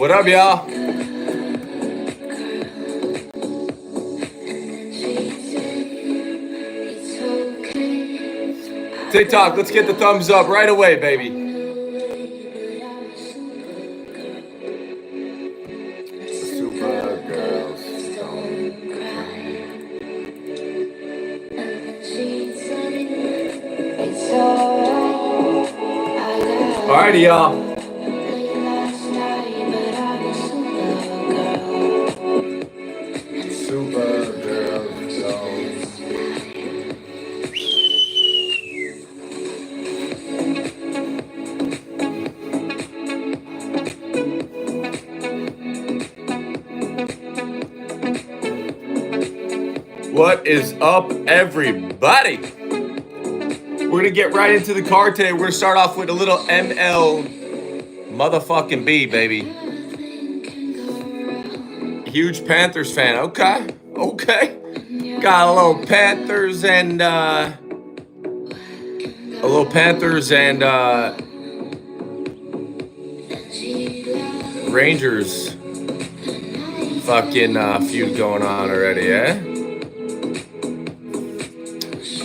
What up, y'all? TikTok, let's get the thumbs up right away, baby. Super girls don't cry. Alrighty, y'all. What is up, everybody? We're going to get right into the card today. We're going to start off with a little ML motherfucking B, baby. Huge Panthers fan. Okay. Got a little Panthers and Rangers fucking feud going on already, eh?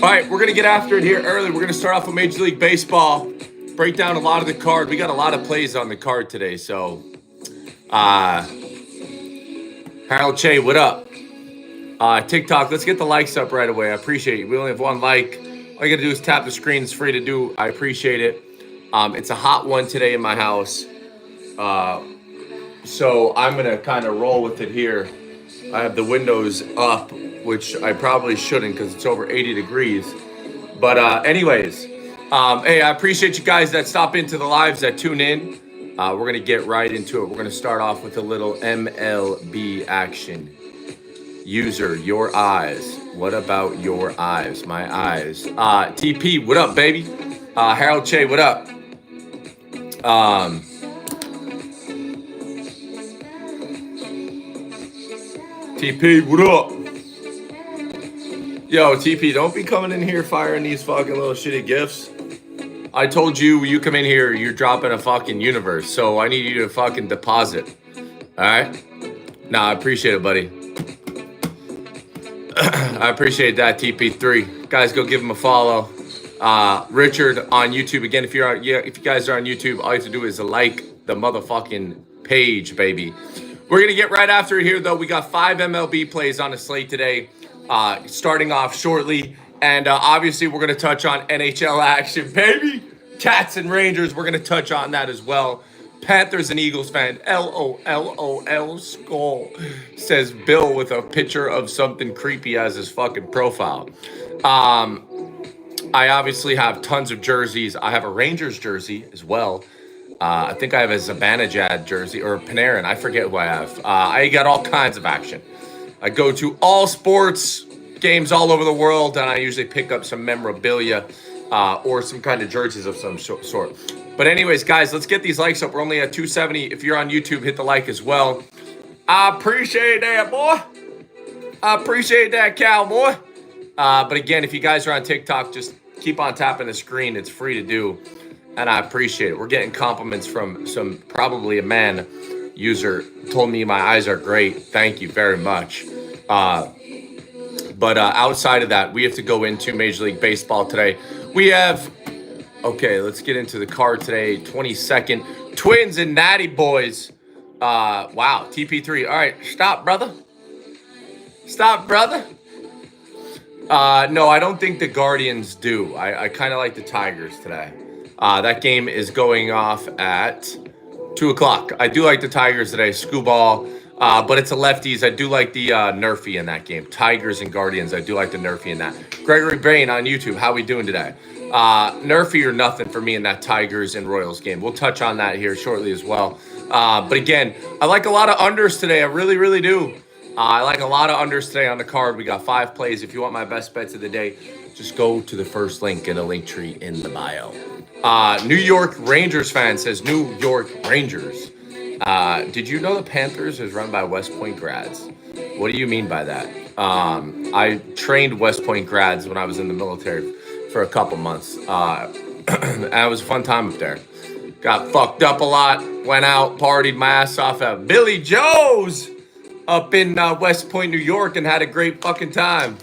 All right, we're going to get after it here early. We're going to start off with Major League Baseball, break down a lot of the card. We got a lot of plays on the card today, so Harold Che, what up? TikTok, let's get the likes up right away. I appreciate it. We only have one like. All you got to do is tap the screen. It's free to do. I appreciate it. It's a hot one today in my house, so I'm going to kind of roll with it here. I have the windows up, which I probably shouldn't because it's over 80 degrees. But anyways, hey, I appreciate you guys that stop into the lives, that tune in. We're going to get right into it. We're going to start off with a little MLB action. User, your eyes. What about your eyes? My eyes. TP, what up, baby? Harold Che, what up? TP, what up? Yo, TP, don't be coming in here firing these fucking little shitty gifts. I told you, you come in here, you're dropping a fucking universe, so I need you to fucking deposit. All right? Nah, I appreciate it, buddy. I appreciate that, TP3. Guys, go give him a follow. Richard on YouTube. Again, if you guys are on YouTube, all you have to do is like the motherfucking page, baby. We're going to get right after it here, though. We got 5 MLB plays on the slate today, starting off shortly. And obviously, we're going to touch on NHL action, baby. Cats and Rangers, we're going to touch on that as well. Panthers and Eagles fan, LOL skull, says Bill with a picture of something creepy as his fucking profile. I obviously have tons of jerseys. I have a Rangers jersey as well. I think I have a Zibanejad jersey or Panarin. I forget who I have. I got all kinds of action. I go to all sports games all over the world, and I usually pick up some memorabilia or some kind of jerseys of some sort. But anyways, guys, let's get these likes up. We're only at 270. If you're on YouTube, hit the like as well. I appreciate that, boy. I appreciate that, cowboy. But again, if you guys are on TikTok, just keep on tapping the screen. It's free to do. And I appreciate it. We're getting compliments from probably a man user told me my eyes are great. Thank you very much. But outside of that, we have to go into Major League Baseball today. We have, okay, let's get into the card today. 22nd, Twins and Natty Boys. Wow, TP3. All right, stop, brother. No, I don't think the Guardians do. I kind of like the Tigers today. That game is going off at 2 o'clock. I do like the Tigers today. Screwball. But it's a lefties. I do like the Nerfy in that game. Tigers and Guardians. I do like the Nerfy in that. Gregory Bain on YouTube. How we doing today? Nerfy or nothing for me in that Tigers and Royals game. We'll touch on that here shortly as well. But again, I like a lot of unders today. I really, really do. I like a lot of unders today on the card. We got 5 plays. If you want my best bets of the day, just go to the first link in a link tree in the bio. New York Rangers fan says New York Rangers. Did you know the Panthers is run by West Point grads? What do you mean by that? I trained West Point grads when I was in the military for a couple months. And it was a fun time up there. Got fucked up a lot. Went out, partied my ass off at Billy Joe's up in West Point, New York, and had a great fucking time.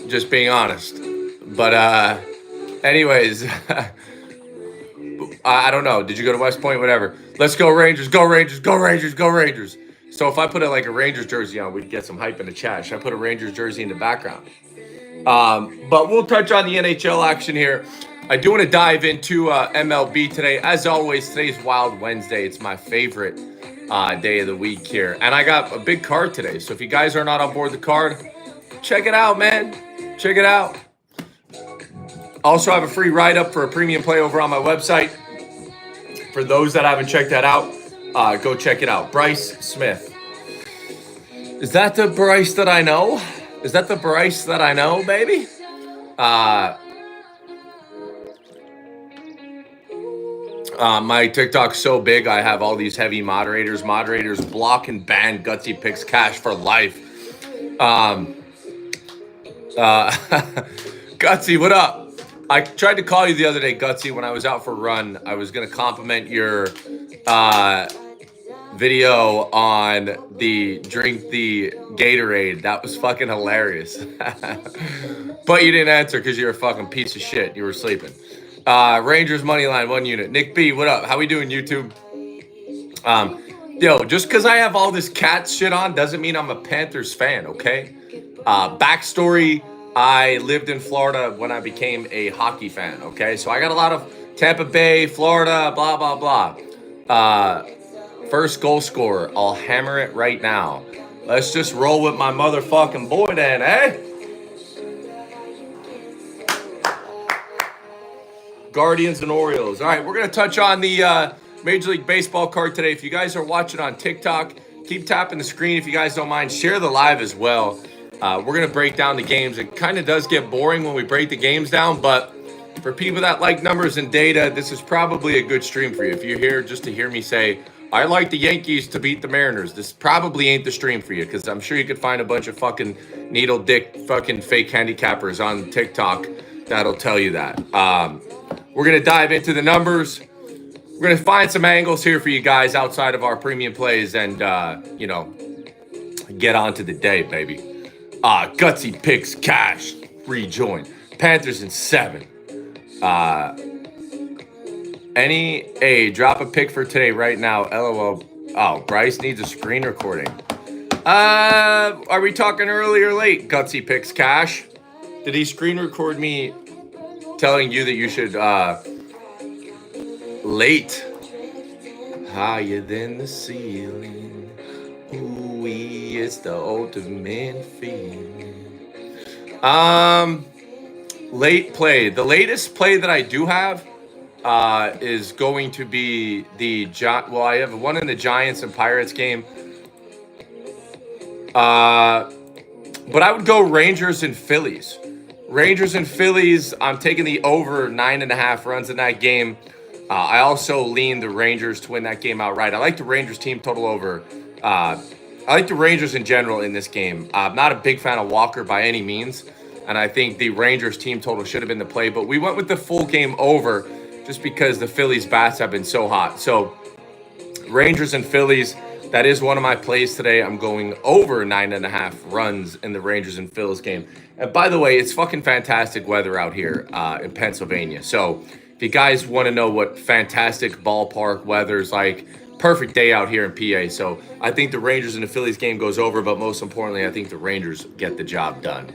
Just being honest. But anyways, I don't know. Did you go to West Point? Whatever. Let's go Rangers. Go Rangers. Go Rangers. Go Rangers. So if I put a Rangers jersey on, we'd get some hype in the chat. Should I put a Rangers jersey in the background? But we'll touch on the NHL action here. I do want to dive into MLB today. As always, today's Wild Wednesday. It's my favorite day of the week here. And I got a big card today. So if you guys are not on board the card, check it out, man. Check it out. Also have a free write-up for a premium play over on my website. For those that haven't checked that out, go check it out. Bryce Smith. Is that the Bryce that I know? Is that the Bryce that I know, baby? My TikTok's so big, I have all these heavy moderators. Moderators block and ban Gutsy Picks Cash for life. Gutsy, what up? I tried to call you the other day, Gutsy, when I was out for a run. I was going to compliment your video on the drink the Gatorade. That was fucking hilarious. But you didn't answer because you're a fucking piece of shit. You were sleeping. Rangers money line, 1 unit. Nick B, what up? How we doing, YouTube? Yo, just because I have all this Cats shit on doesn't mean I'm a Panthers fan, okay? Backstory, I lived in Florida when I became a hockey fan, okay? So I got a lot of Tampa Bay, Florida, blah, blah, blah. First goal scorer, I'll hammer it right now. Let's just roll with my motherfucking boy then, eh? Guardians and Orioles. All right, we're going to touch on the Major League Baseball card today. If you guys are watching on TikTok, keep tapping the screen. If you guys don't mind, share the live as well. We're going to break down the games. It kind of does get boring when we break the games down, but for people that like numbers and data, this is probably a good stream for you. If you're here just to hear me say, I like the Yankees to beat the Mariners, this probably ain't the stream for you, because I'm sure you could find a bunch of fucking needle dick fucking fake handicappers on TikTok that'll tell you that. We're going to dive into the numbers. We're going to find some angles here for you guys outside of our premium plays and, get on to the day, baby. Gutsy Picks Cash rejoin. Panthers in 7. Drop a pick for today right now. LOL. Oh, Bryce needs a screen recording. Are we talking early or late? Gutsy Picks Cash. Did he screen record me telling you that you should late? Higher than the ceiling. Ooh, it's the ultimate feeling. Late play. The latest play that I do have is going to be I have one in the Giants and Pirates game. But I would go Rangers and Phillies. Rangers and Phillies, I'm taking the over 9.5 runs in that game. I also lean the Rangers to win that game outright. I like the Rangers team total over. I like the Rangers in general in this game. I'm not a big fan of Walker by any means, and I think the Rangers team total should have been the play, but we went with the full game over just because the Phillies bats have been so hot. So Rangers and Phillies, that is one of my plays today. I'm going over 9.5 runs in the Rangers and Phillies game. And by the way, it's fucking fantastic weather out here in Pennsylvania. So if you guys want to know what fantastic ballpark weather is like, perfect day out here in PA. So I think the Rangers and the Phillies game goes over, but most importantly, I think the Rangers get the job done.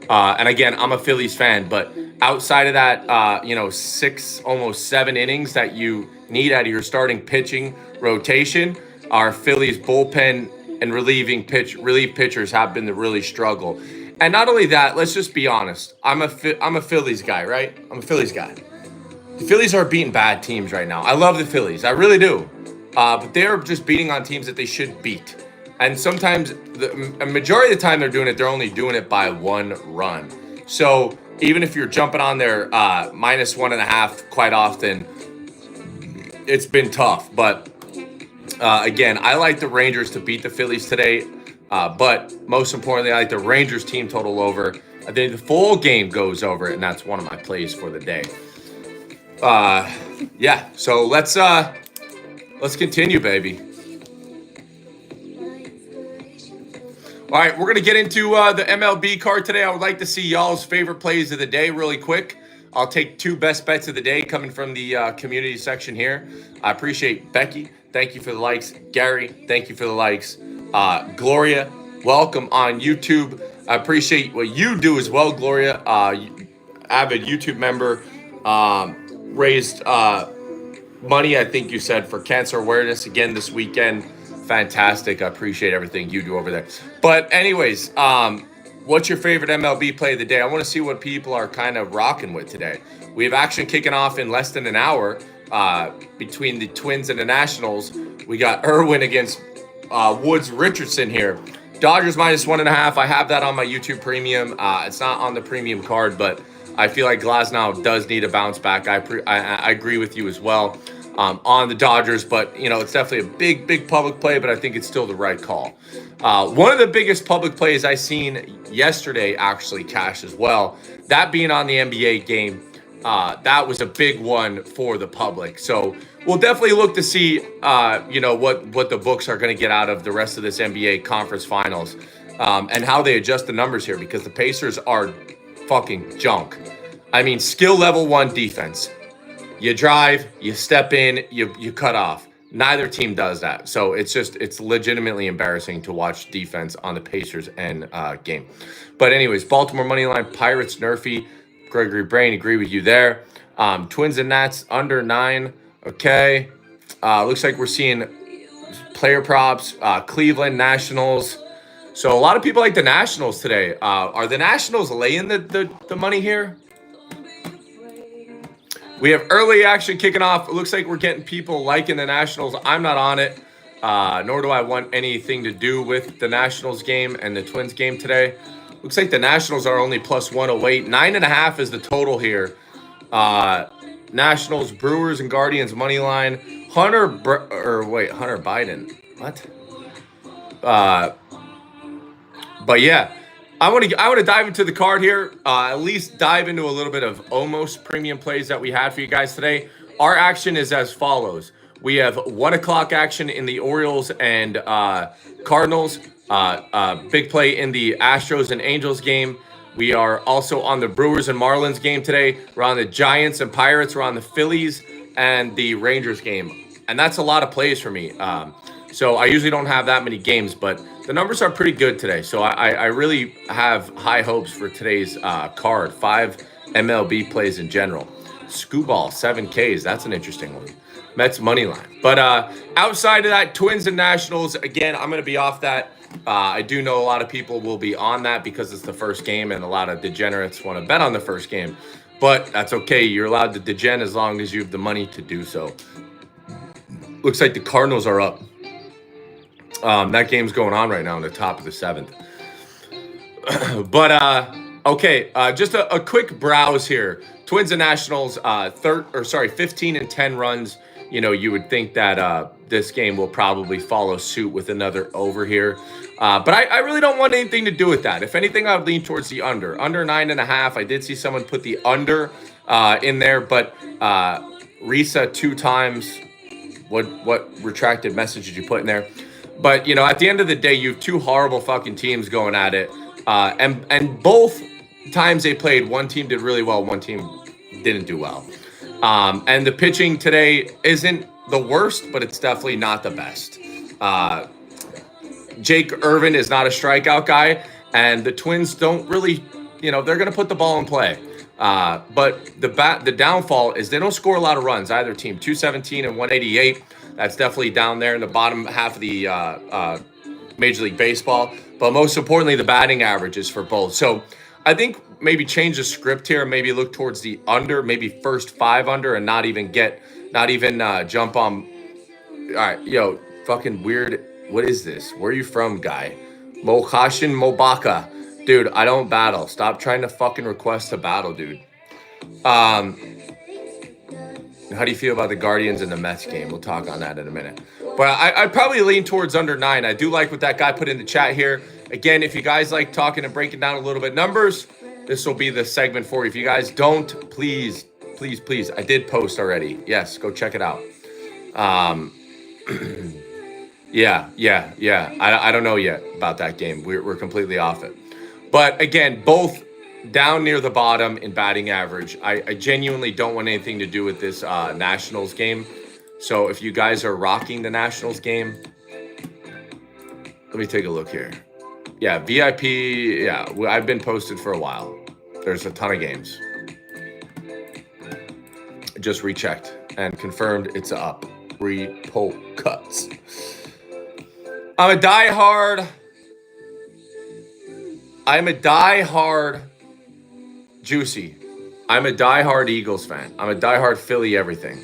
And again, I'm a Phillies fan, but outside of that, 6, almost 7 innings that you need out of your starting pitching rotation, our Phillies bullpen and relief pitchers have been the really struggle. And not only that, let's just be honest. I'm a Phillies guy, right? I'm a Phillies guy. The Phillies are beating bad teams right now. I love the Phillies. I really do. But they're just beating on teams that they should beat. And sometimes, a majority of the time they're doing it, they're only doing it by 1 run. So even if you're jumping on their -1.5 quite often, it's been tough. But again, I like the Rangers to beat the Phillies today. But most importantly, I like the Rangers team total over. I think the full game goes over, and that's one of my plays for the day. Yeah. So let's continue, baby. All right, we're going to get into the MLB card today. I would like to see y'all's favorite plays of the day really quick. I'll take 2 best bets of the day coming from the community section here. I appreciate Becky. Thank you for the likes. Gary, thank you for the likes. Gloria, welcome on YouTube. I appreciate what you do as well, Gloria. Avid YouTube member. Raised money, I think you said, for cancer awareness again this weekend. Fantastic. I appreciate everything you do over there. But anyways, what's your favorite MLB play of the day? I want to see what people are kind of rocking with today. We have action kicking off in less than an hour between the Twins and the Nationals. We got Irwin against Woods Richardson here. Dodgers -1.5. I have that on my YouTube Premium. It's not on the Premium card, but I feel like Glasnow does need a bounce back. I agree with you as well. On the Dodgers, but it's definitely a big public play, but I think it's still the right call. One of the biggest public plays I seen yesterday actually cashed as well, that being on the NBA game. That was a big one for the public. So we'll definitely look to see what the books are going to get out of the rest of this NBA conference finals, and how they adjust the numbers here, because the Pacers are fucking junk. I mean, skill level 1 defense. You drive, you step in, you cut off. Neither team does that. So it's legitimately embarrassing to watch defense on the Pacers and game. But anyways, Baltimore money line, Pirates, Nerfy, Gregory Brain, agree with you there. Twins and Nats under 9. Okay. Looks like we're seeing player props, Cleveland Nationals. So a lot of people like the Nationals today. Are the Nationals laying the money here? We have early action kicking off. It looks like we're getting people liking the Nationals. I'm not on it, nor do I want anything to do with the Nationals game and the Twins game today. Looks like the Nationals are only +108. 9.5 is the total here. Nationals, Brewers, and Guardians money line. Hunter Biden. What? But yeah. I want to dive into the card here, at least dive into a little bit of almost premium plays that we had for you guys today. Our action is as follows. We have 1 o'clock action in the Orioles and Cardinals, big play in the Astros and Angels game. We are also on the Brewers and Marlins game today. We're on the Giants and Pirates. We're on the Phillies and the Rangers game. And that's a lot of plays for me. So I usually don't have that many games, but the numbers are pretty good today. So I really have high hopes for today's card. 5 MLB plays in general. Scooball, 7 Ks. That's an interesting one. Mets money line. But outside of that, Twins and Nationals, again, I'm going to be off that. I do know a lot of people will be on that because it's the first game, and a lot of degenerates want to bet on the first game. But that's okay. You're allowed to degen as long as you have the money to do so. Looks like the Cardinals are up. That game's going on right now in the top of the 7th. But okay, just a quick browse here. Twins and Nationals, 15 and 10 runs. You would think that this game will probably follow suit with another over here. But I really don't want anything to do with that. If anything, I would lean towards the under. Under 9.5. I did see someone put the under in there, but Risa 2 times. What retracted message did you put in there? But, at the end of the day, you have 2 horrible fucking teams going at it. And both times they played, one team did really well, one team didn't do well. And the pitching today isn't the worst, but it's definitely not the best. Jake Irvin is not a strikeout guy, and the Twins don't really, they're going to put the ball in play. But the downfall is they don't score a lot of runs, either team. 217 and 188. That's definitely down there in the bottom half of the Major League Baseball. But most importantly, the batting averages for both. So I think maybe change the script here, maybe look towards the under, maybe first 5 under, and not even jump on. All right, fucking weird. What is this? Where are you from, guy? Mokashin Mobaka. Dude, I don't battle. Stop trying to fucking request a battle, dude. How do you feel about the Guardians and the Mets game? We'll talk on that in a minute. But I'd probably lean towards under 9. I do like what that guy put in the chat here. Again, if you guys like talking and breaking down a little bit numbers, this will be the segment for you. If you guys don't, please Please, please. I did post already. Yes, go check it out. Um, yeah. I don't know yet about that game. We're completely off it. But again, both down near the bottom in batting average. I genuinely don't want anything to do with this Nationals game. So if you guys are rocking the Nationals game, let me take a look here. Yeah, VIP. Yeah, I've been posted for a while. There's a ton of games. Just rechecked and confirmed it's up. Repo cuts. I'm a diehard Juicy. I'm a diehard Eagles fan. I'm a diehard Philly everything.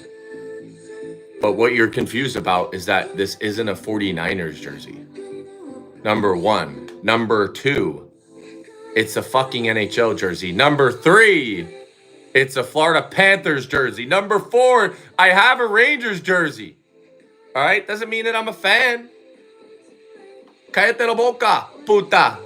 But what you're confused about is that this isn't a 49ers jersey. Number one. Number two, it's a fucking NHL jersey. Number three, it's a Florida Panthers jersey. Number four, I have a Rangers jersey. All right? Doesn't mean that I'm a fan. Cállate la boca, puta.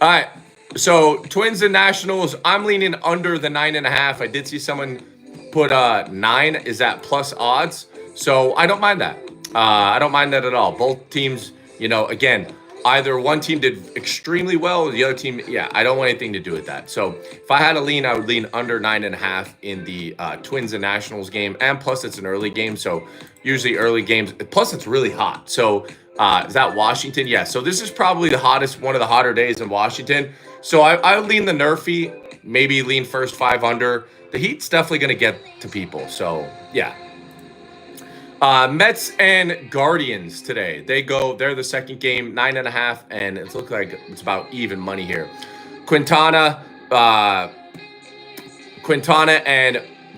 All right. So, Twins and Nationals, I'm leaning under the 9.5. I did see someone put 9 is at plus odds. So, I don't mind that. I don't mind that at all. Both teams, again, either one team did extremely well or the other team, I don't want anything to do with that. So if I had to lean, I would lean under 9.5 in the Twins and Nationals game. And plus, it's an early game. So usually early games, plus it's really hot. So is that Washington? Yeah. So this is probably one of the hotter days in Washington. So I would lean the Nerfy, maybe lean first 5 under. The Heat's definitely going to get to people. So yeah. Mets and Guardians today. They're the second game, 9.5, and it looks like it's about even money here. Quintana and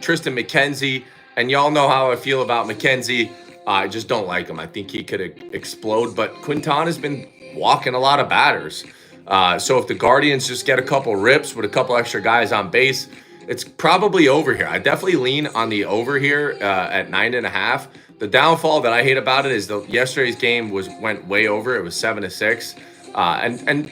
Tristan McKenzie, and y'all know how I feel about McKenzie. I just don't like him. I think he could explode, but Quintana's been walking a lot of batters. So if the Guardians just get a couple rips with a couple extra guys on base, it's probably over here. I definitely lean on the over here at 9.5. The downfall that I hate about it is yesterday's game went way over. It was 7-6, and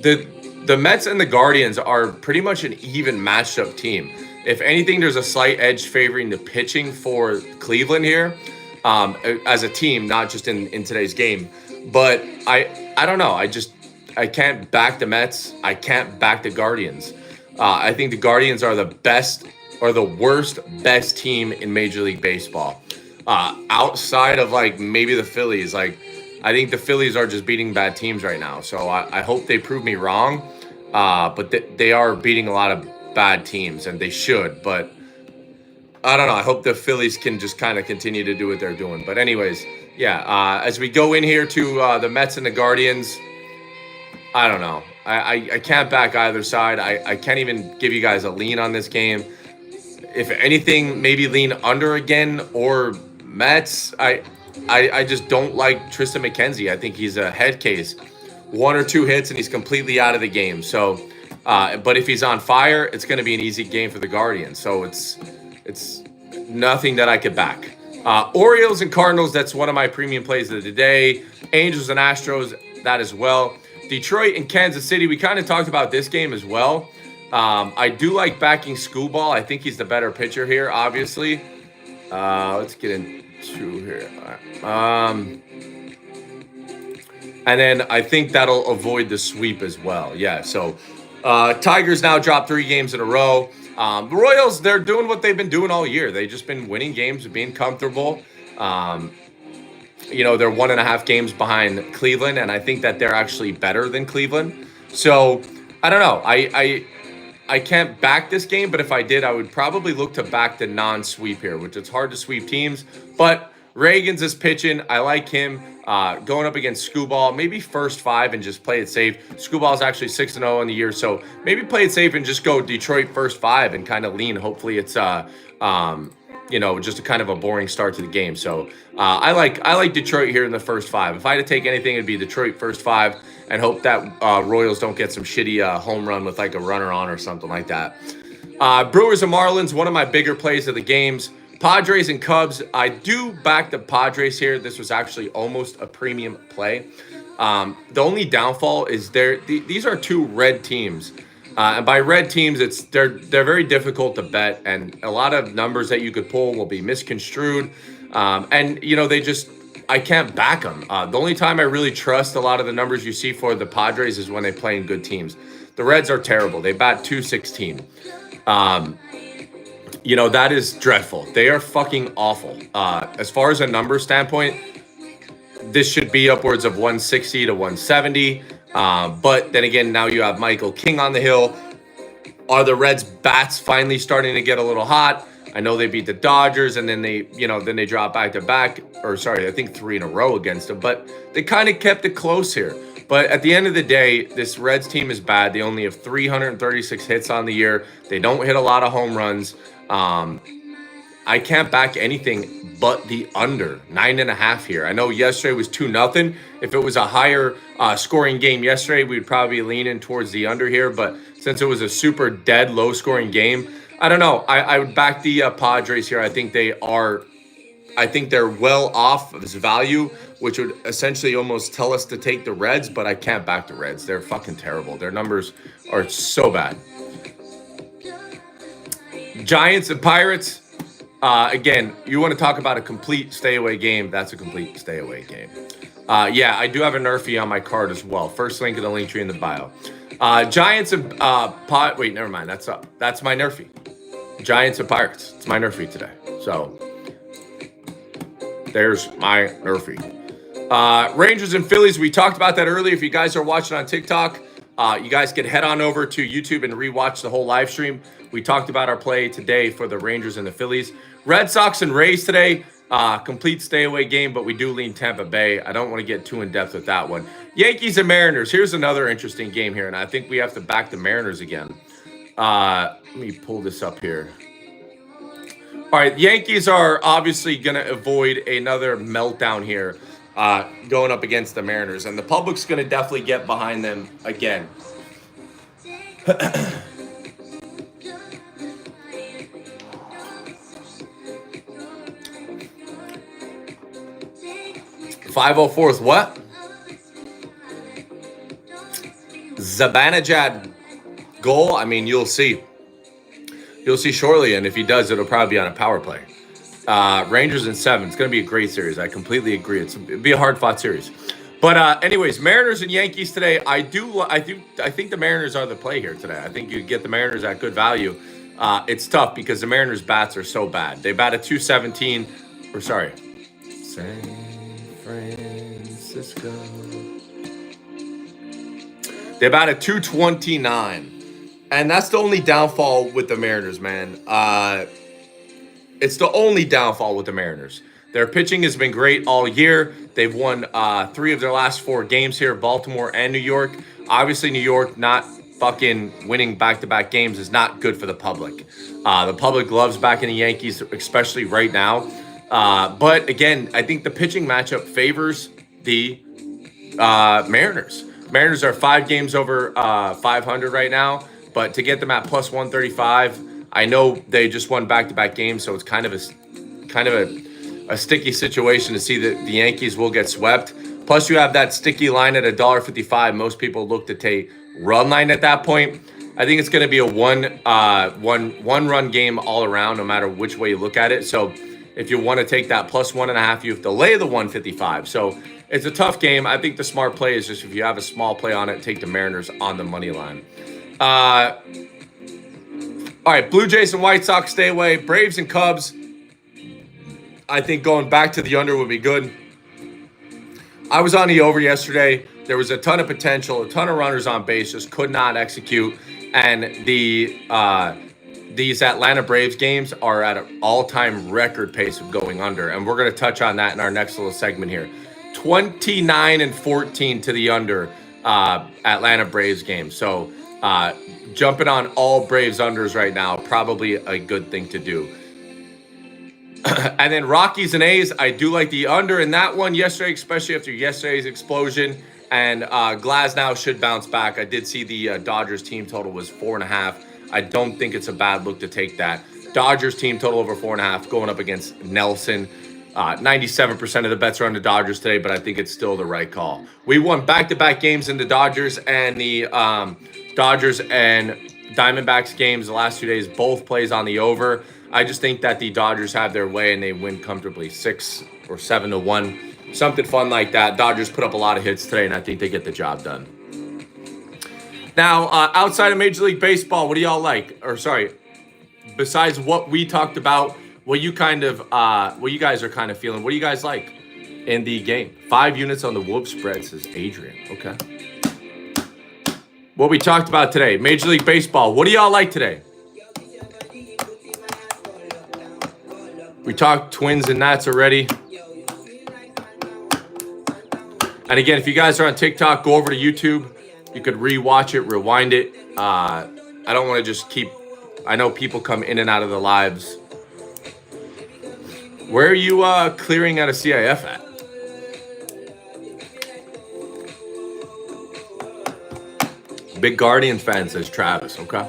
the Mets and the Guardians are pretty much an even matched up team. If anything, there's a slight edge favoring the pitching for Cleveland here, as a team, not just in today's game. But I don't know. I can't back the Mets. I can't back the Guardians. I think the Guardians are the best or the worst best team in Major League Baseball. Outside of maybe the Phillies, I think the Phillies are just beating bad teams right now. So I hope they prove me wrong. But they are beating a lot of bad teams, and they should. But I don't know. I hope the Phillies can just kind of continue to do what they're doing. But anyways, as we go in here to the Mets and the Guardians, I don't know. I can't back either side. I can't even give you guys a lean on this game. If anything, maybe lean under again or Mets. I just don't like Tristan McKenzie. I think he's a head case. 1 or 2 hits and he's completely out of the game. So, but if he's on fire, it's going to be an easy game for the Guardians. So it's nothing that I could back. Orioles and Cardinals, that's one of my premium plays of the day. Angels and Astros, that as well. Detroit and Kansas City, we kind of talked about this game as well. I do like backing Screwball. I think he's the better pitcher here, obviously. Let's get into here. And then I think that'll avoid the sweep as well. Yeah, so Tigers now dropped 3 games in a row. The Royals, they're doing what they've been doing all year. They've just been winning games, being comfortable. They're 1.5 games behind Cleveland, and I think that they're actually better than Cleveland. So I don't know. I can't back this game, but if I did, I would probably look to back the non-sweep here, which it's hard to sweep teams. But Reagan's is pitching. I like him going up against Screwball. Maybe first 5 and just play it safe. Screwball's actually 6-0 on the year, so maybe play it safe and just go Detroit first 5 and kind of lean. Hopefully it's just a kind of a boring start to the game. So I like Detroit here in the first 5. If I had to take anything, it'd be Detroit first 5 and hope that Royals don't get some shitty home run with a runner on or something like that. Brewers and Marlins, one of my bigger plays of the games. Padres and Cubs, I do back the Padres here. This was actually almost a premium play. The only downfall is these are 2 red teams. And by red teams, they're very difficult to bet, and a lot of numbers that you could pull will be misconstrued. And I can't back them. The only time I really trust a lot of the numbers you see for the Padres is when they play in good teams. The Reds are terrible. They bat .216. That is dreadful. They are fucking awful. As far as a number standpoint, this should be upwards of 160 to 170. But then again, now you have Michael King on the hill. Are the Reds' bats finally starting to get a little hot? I know they beat the Dodgers, and then they drop back to back, or sorry, I think 3 in a row against them. But they kind of kept it close here. But at the end of the day, this Reds team is bad. They only have 336 hits on the year. They don't hit a lot of home runs. I can't back anything but the under 9.5 here. I know yesterday was 2-0. If it was a higher scoring game yesterday, we'd probably be leaning towards the under here. But since it was a super dead, low scoring game, I don't know. I would back the Padres here. I think they're well off of this value, which would essentially almost tell us to take the Reds, but I can't back the Reds. They're fucking terrible. Their numbers are so bad. Giants and Pirates. Again, you want to talk about a complete stay-away game. That's a complete stay-away game. Yeah, I do have a Nerfy on my card as well. First link in the link tree in the bio. Giants and wait, never mind. That's my Nerfy. Giants and Pirates. It's my Nerfy today. So there's my Nerfy. Rangers and Phillies. We talked about that earlier. If you guys are watching on TikTok, you guys can head on over to YouTube and rewatch the whole live stream. We talked about our play today for the Rangers and the Phillies. Red Sox and Rays today. Complete stay-away game, but we do lean Tampa Bay. I don't want to get too in-depth with that one. Yankees and Mariners. Here's another interesting game here, and I think we have to back the Mariners again. Let me pull this up here. All right, Yankees are obviously going to avoid another meltdown here going up against the Mariners, and the public's going to definitely get behind them again. 504th what? Zibanejad goal? I mean, you'll see. You'll see shortly, and if he does, it'll probably be on a power play. Rangers in 7. It's going to be a great series. I completely agree. It'll be a hard-fought series. But anyways, Mariners and Yankees today. I think the Mariners are the play here today. I think you get the Mariners at good value. It's tough because the Mariners' bats are so bad. They bat at .217. Or sorry, San Francisco. They bat at .229. And that's the only downfall with the Mariners, man. It's the only downfall with the Mariners. Their pitching has been great all year. They've won 3 of their last 4 games here, Baltimore and New York. Obviously, New York not fucking winning back-to-back games is not good for the public. The public loves backing the Yankees, especially right now. But again, I think the pitching matchup favors the Mariners. Mariners are 5 games over 500 right now. But to get them at plus 135, I know they just won back-to-back games, so it's kind of a sticky situation to see that the Yankees will get swept. Plus, you have that sticky line at $1.55. Most people look to take run line at that point. I think it's going to be a one-run game all around, no matter which way you look at it. So if you want to take that plus 1.5, you have to lay the 155. So it's a tough game. I think the smart play is just if you have a small play on it, take the Mariners on the money line. All right, Blue Jays and White Sox stay away. Braves and Cubs. I think going back to the under would be good. I was on the over yesterday. There was a ton of potential, a ton of runners on base, just could not execute. And these Atlanta Braves games are at an all-time record pace of going under. And we're going to touch on that in our next little segment here. 29-14 to the under Atlanta Braves game. So jumping on all Braves unders right now, probably a good thing to do. And then Rockies and A's, I do like the under in that one yesterday, especially after yesterday's explosion. And Glasnow should bounce back. I did see the Dodgers team total was 4.5. I don't think it's a bad look to take that. Dodgers team total over 4.5 going up against Nelson. 97% of the bets are on the Dodgers today, but I think it's still the right call. We won back-to-back games in the Dodgers and the Diamondbacks games the last 2 days, both plays on the over. I just think that the Dodgers have their way and they win comfortably 6 or 7-1. Something fun like that. Dodgers put up a lot of hits today, and I think they get the job done. Now, outside of Major League Baseball, what do y'all like? Or sorry, besides what we talked about, what you guys are kind of feeling? What do you guys like in the game? 5 units on the Wolves spread, says Adrian. Okay. What we talked about today, Major League Baseball. What do y'all like today? We talked Twins and Nats already. And again, if you guys are on TikTok, go over to YouTube. You could rewatch it, rewind it. I don't want to just I know people come in and out of the lives. Where are you clearing out of CIF at? Big Guardians fan, says Travis. Okay.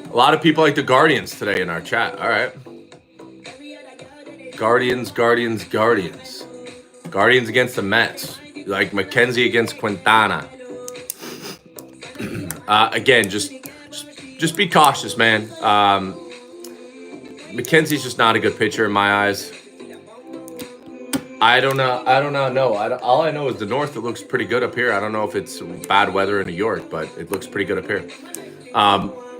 A lot of people like the Guardians today in our chat. All right. Guardians. Guardians against the Mets. Like McKenzie against Quintana. Again, just be cautious, man. McKenzie's just not a good pitcher in my eyes. I don't know. No, all I know is the North. It looks pretty good up here. I don't know if it's bad weather in New York, but it looks pretty good up here.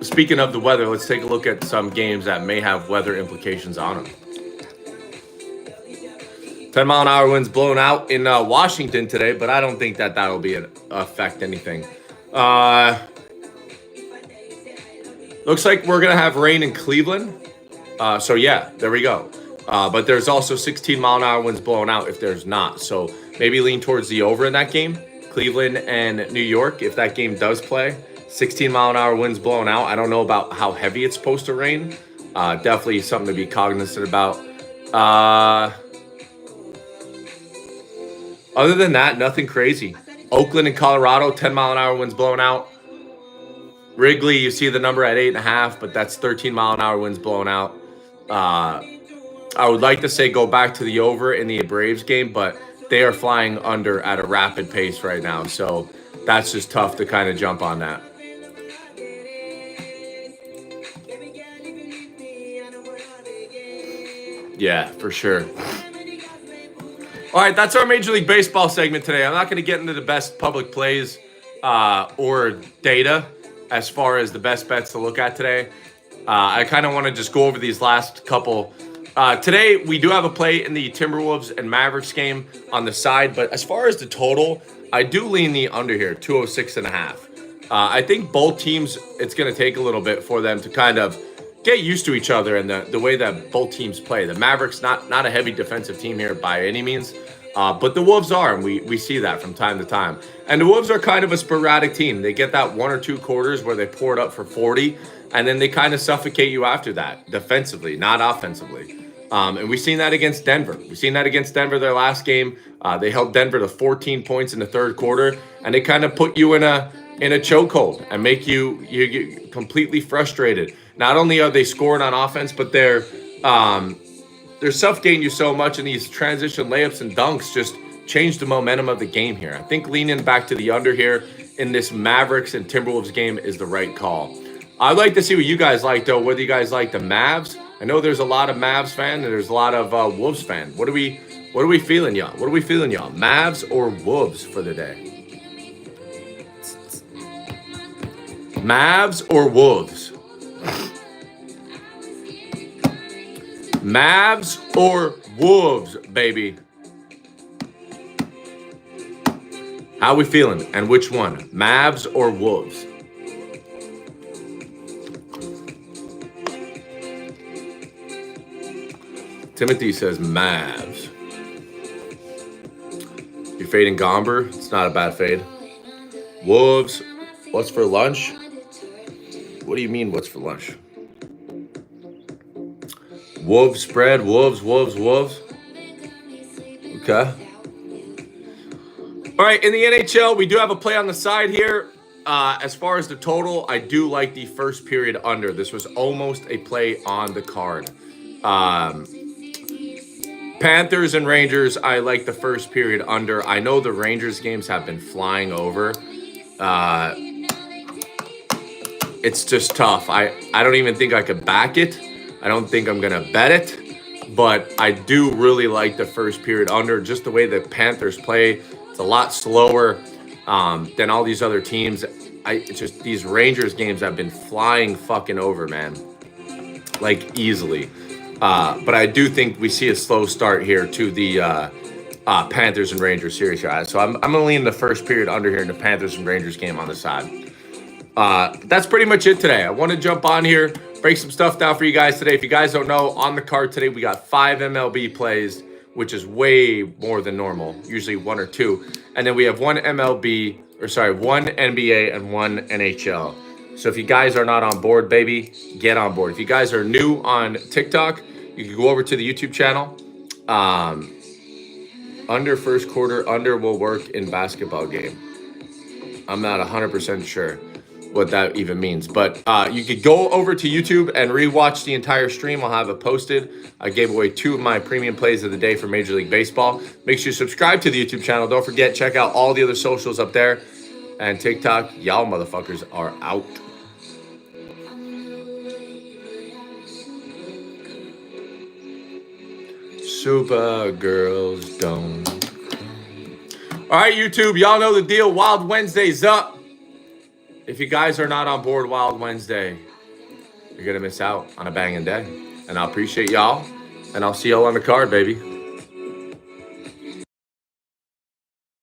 Speaking of the weather, let's take a look at some games that may have weather implications on them. 10-mile-an-hour winds blowing out in Washington today, but I don't think that that'll affect anything. Looks like we're going to have rain in Cleveland. So, yeah, there we go. But there's also 16-mile-an-hour winds blowing out if there's not. So maybe lean towards the over in that game. Cleveland and New York, if that game does play. 16-mile-an-hour winds blowing out. I don't know about how heavy it's supposed to rain. Definitely something to be cognizant about. Other than that, nothing crazy. Oakland and Colorado, 10-mile-an-hour winds blowing out. Wrigley, you see the number at 8.5, but that's 13-mile-an-hour winds blowing out. I would like to say go back to the over in the Braves game, but they are flying under at a rapid pace right now. So that's just tough to kind of jump on that. Yeah, for sure. All right, that's our Major League Baseball segment today. I'm not going to get into the best public plays or data as far as the best bets to look at today. I kind of want to just go over these last couple. Today, we do have a play in the Timberwolves and Mavericks game on the side, but as far as the total, I do lean the under here, 206.5. I think both teams, it's going to take a little bit for them to kind of get used to each other and the way that both teams play. The Mavericks, not a heavy defensive team here by any means, but the Wolves are, and we see that from time to time. And the Wolves are kind of a sporadic team. They get that 1 or 2 quarters where they pour it up for 40, and then they kind of suffocate you after that, defensively, not offensively. And we've seen that against Denver. We've seen that against Denver their last game. They held Denver to 14 points in the third quarter, and they kind of put you in a chokehold and make you completely frustrated. Not only are they scoring on offense, but they're suffocating you so much, and these transition layups and dunks just change the momentum of the game here. I think leaning back to the under here in this Mavericks and Timberwolves game is the right call. I'd like to see what you guys like, though, whether you guys like the Mavs. I know there's a lot of Mavs fan and there's a lot of Wolves fan. What are we feeling, y'all? What are we feeling, y'all? Mavs or Wolves for the day? Mavs or Wolves? Mavs or Wolves, baby? How we feeling? And which one? Mavs or Wolves? Timothy says Mavs. You're fading Gomber? It's not a bad fade. Wolves. What's for lunch? What do you mean, what's for lunch? Wolves spread. Wolves. Okay. All right, in the NHL, we do have a play on the side here. As far as the total, I do like the first period under. This was almost a play on the card. Panthers and Rangers, I like the first period under. I know the Rangers games have been flying over. It's just tough. I don't even think I could back it. I don't think I'm going to bet it. But I do really like the first period under. Just the way the Panthers play, it's a lot slower than all these other teams. It's just these Rangers games have been flying fucking over, man. Like, easily. But I do think we see a slow start here to the Panthers and Rangers series, guys. So I'm going to lean the first period under here in the Panthers and Rangers game on the side. That's pretty much it today. I want to jump on here, break some stuff down for you guys today. If you guys don't know, on the card today, we got 5 MLB plays, which is way more than normal, usually 1 or 2. And then we have 1 1 NBA and 1 NHL. So if you guys are not on board, baby, get on board. If you guys are new on TikTok, you can go over to the YouTube channel. Under first quarter, under will work in basketball game. I'm not 100% sure what that even means. But you could go over to YouTube and rewatch the entire stream. I'll have it posted. I gave away 2 of my premium plays of the day for Major League Baseball. Make sure you subscribe to the YouTube channel. Don't forget, check out all the other socials up there. And TikTok, y'all motherfuckers are out. Supergirls don't. All right, YouTube, y'all know the deal. Wild Wednesday's up. If you guys are not on board Wild Wednesday, you're going to miss out on a banging day. And I appreciate y'all. And I'll see y'all on the card, baby.